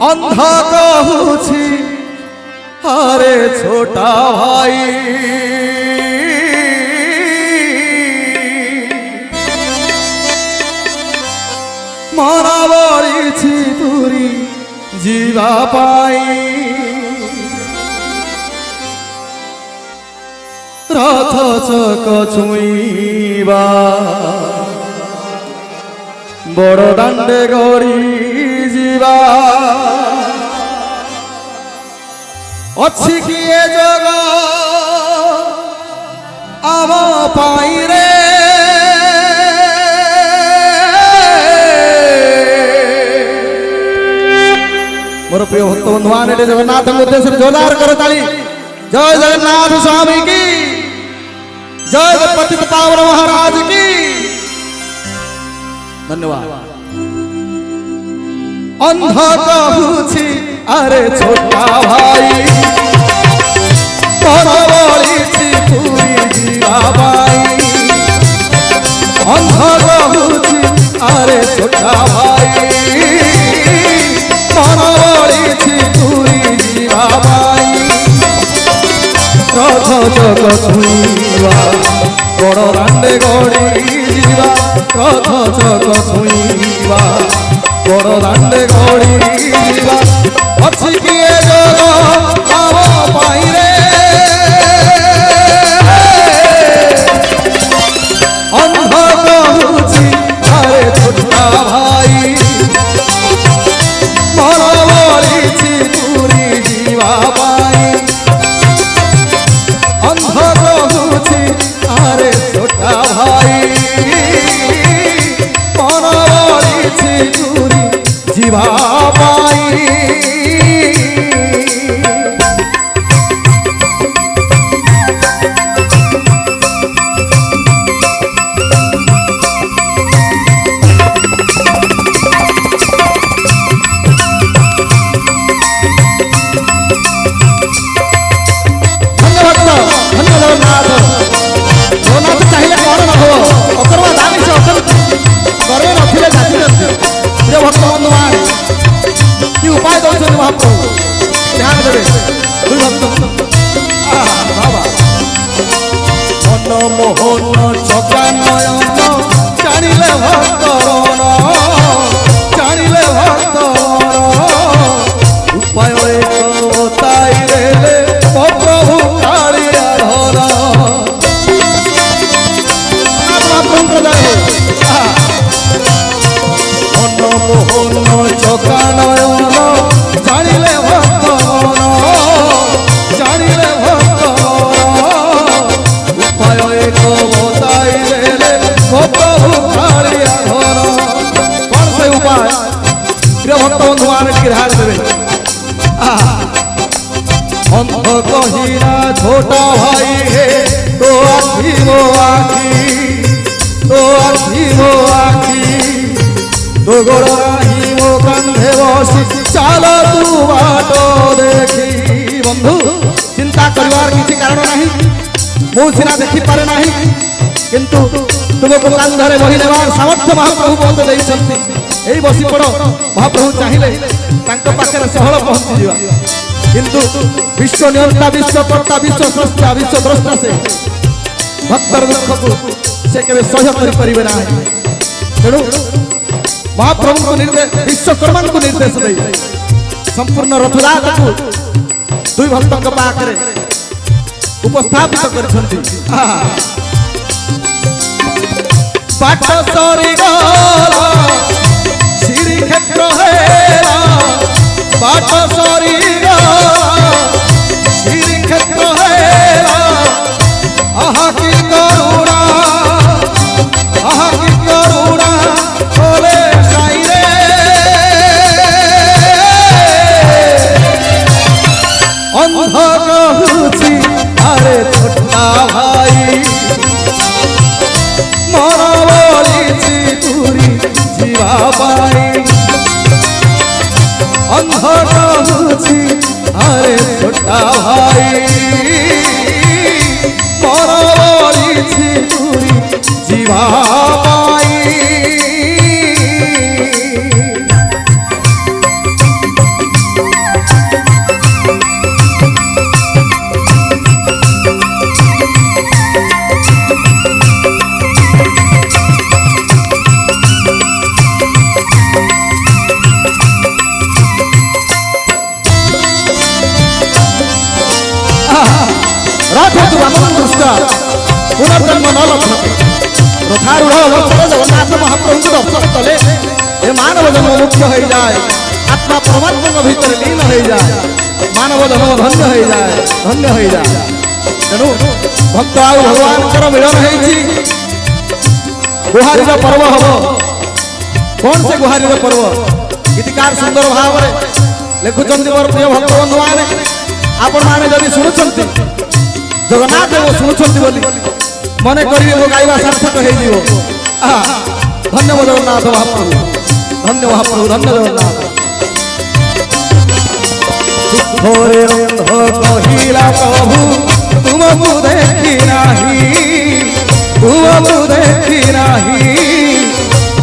अंधा कहूछि अरे छोटा भाई मना बड़ी पूरी जीवा पाई रथ चक छुईबा बड़ दांडे गड़ी जीवा अच्छी किए जगह आम पाई रे मोर प्रिय भक्त बंधुआन जगन्नाथ उद्देश्य जोरदार करो ताली। जय जगन्नाथ स्वामी की जय पतित पावन महाराज की धन्यवाद। अंधा कहूछि अरे छोटा भाई पूरी जीवा बाई अंधा कहूछि अरे छोटा भाई पूरी जीवा बाई रथ जग छुईवा बड़ दांडे गड़ी जीवा रथ जग छुईवा बड़ दांडे गड़ी जीवा अच्छी किए जग आम पाई रे अंध कहूछि अरे छोटा भाई पूरी जीवा बाई अंध कहूछि अरे छोटा भाई पूरी जीवा बाई मोहन चका नयन जानिले भक्तन जानिले भक्तन उपाय एक बताई देले प्रभु कालिया धर मन मोहन चका नयन जानिले भक्तन जानिले भक्तन एक बताई देले प्रभु कालिया धर कौन से उपाय प्रिय भक्त बंधुआन की ध्यान देवे अंध कहिना छोटा भाई है तो आखी वो आखी तो आखी वो आखी तो गोड़ाही वो कंधे बसी चाल तू बाटो देखी बंधु चिंता करिवार किसी कारण नहीं मु सीना देखी पारे नहीं किंतु तुमको कांधरे बही नेवार सामर्थ्य महाप्रभु बोलते देइछंती एई बसी पड़ो महाप्रभु चाहिए तांको पाखरे सहल पहुंची जीवा किंतु विश्व नियंता विश्व कर्ता विश्व स्रष्टा विश्व द्रष्टा से भक्तर दुख को से केबे सहय करि परिबे नाही तेणु महाप्रभु को निर्देश विश्वकर्मा को निर्देश दे संपूर्ण रथराज को दुई भक्तों के पाखरे उपस्थापित करछंती पाठ सरी गला श्री क्षेत्र हेला पाठ सरी गला श्री क्षेत्र हेला आहा की करुणा बोले साई रे अंध कहूछि अरे छोटा भाई मरा बोली पूरी जीवा बाई अंध कहूछि अरे छोटा भाई मरा बोली पूरी जीवा बाई पुनर्जन्म न लभते रथारूढ़ अवस्था जगन्नाथ महाप्रभु दर्शन कले ए मानव जन्म मुक्त हो जाए आत्मा परमात्मा भीतर लीन हो जाए मानव जन्म धन्य हो जाए धन्य हो जाए तेणु भक्त आउ भगवान मिलन होती गुहारी पर्व हम कौन से गुहारी पर्व गीतिकार सुंदर भाव लिखुं मोर प्रिय भक्त बंधु मैंने आपण मैंने जदि शुणुंट जगन्नाथ देव शुणुंट बोली मन करेंगे मो गाइबा सार्थक हो धन्य मो जगन्नाथ महाप्रभु धन्य महाप्रभु धन्य जगन्नाथ दुखरे अंध कहिला प्रभु तुमको देखी नाही तुमको देखी नाही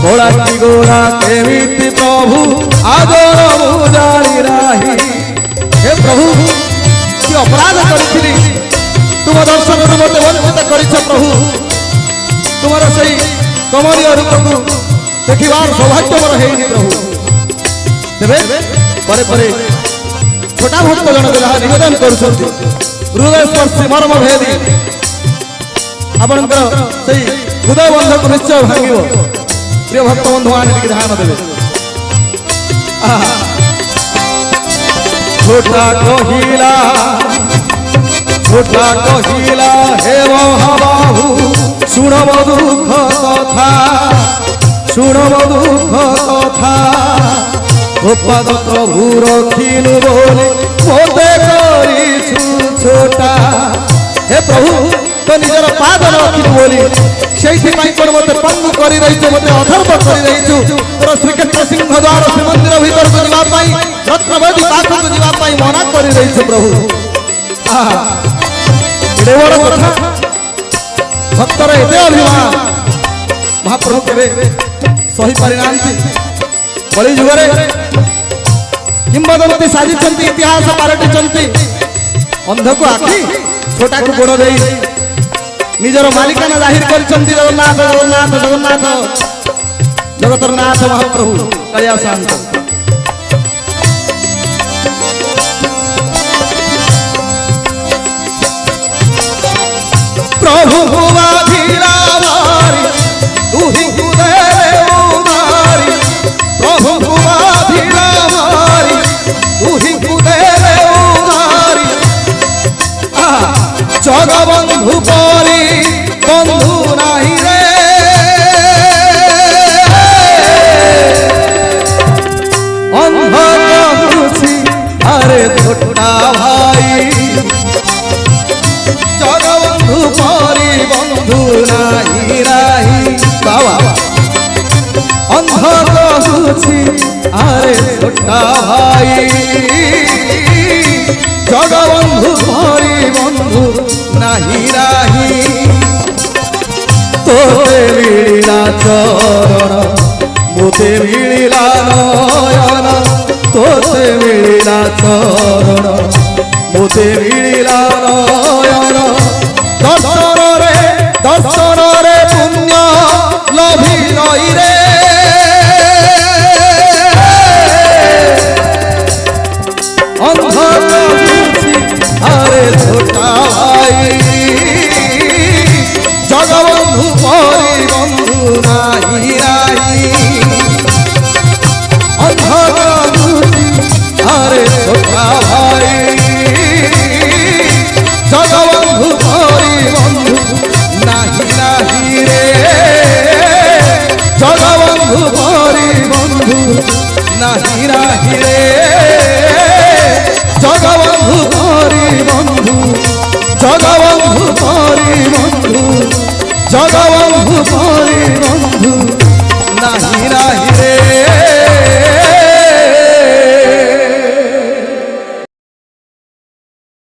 गोड़ा की गोड़ा केमिति प्रभु आदर मु जानी नाही हे प्रभु कि अपराध करी तुम दर्शन मत वंचित कर प्रभु तुम से कमलीय रूप को देखार सौभाग्य मोर है प्रभु तेरे परे परे छोटा भक्त जन जहाँ निवेदन कर हृदय स्पर्शी मर्म भेदी आपंकर हृदय बंध को निश्चय भांग प्रिय भक्त बंधु मान ध्यान देवे छोटा कहिला हे महाबाहु शुणव दुख कथा शुणव दुख कथा गोपाद प्रभु रखिनु बोले मोते करिछु छोटा हे प्रभु तो निजर पाद रखिनु बोली सेठी पाई कोन मते पंगु करी रहिछु मते अथर्व करी रहिछु तोर श्रीक्षेत्र सिंह द्वार श्री मंदिर भीतर को जीवा पाई रत्नवती पाख को जीवा पाई मना करी रहिछु प्रभु एडे बड़ कथा भक्तर एते अभिमान महाप्रभु केबे सही परिणांति बड़ी जुगरे किंबदंती साजिचंती इतिहास पारटिचंती अंध को आखि छोटा को गोड़ दे निजर मालिकाना जाहिर करचंती जगन्नाथ जगन्नाथ जगन्नाथ जगतर नाथ महाप्रभु कलिया शांत प्रभु भुवाधिरावारी दुहि उदय उदारी प्रभु भुवाधिरावारी दुहि उदय उदारी जगबंधु परी बंधु नहीं रे अंध कहूछि अरे छोटा भाई जगबंधु परी बंधु नहीं राही बाबा अंध कहूछि अरे छोटा भाई जगबंधु परी बंधु नहीं राही तोते मिलिला चरण मोते मिलिला नयन तोते मिलिला चरण मोते मिलिला नयन दर्शन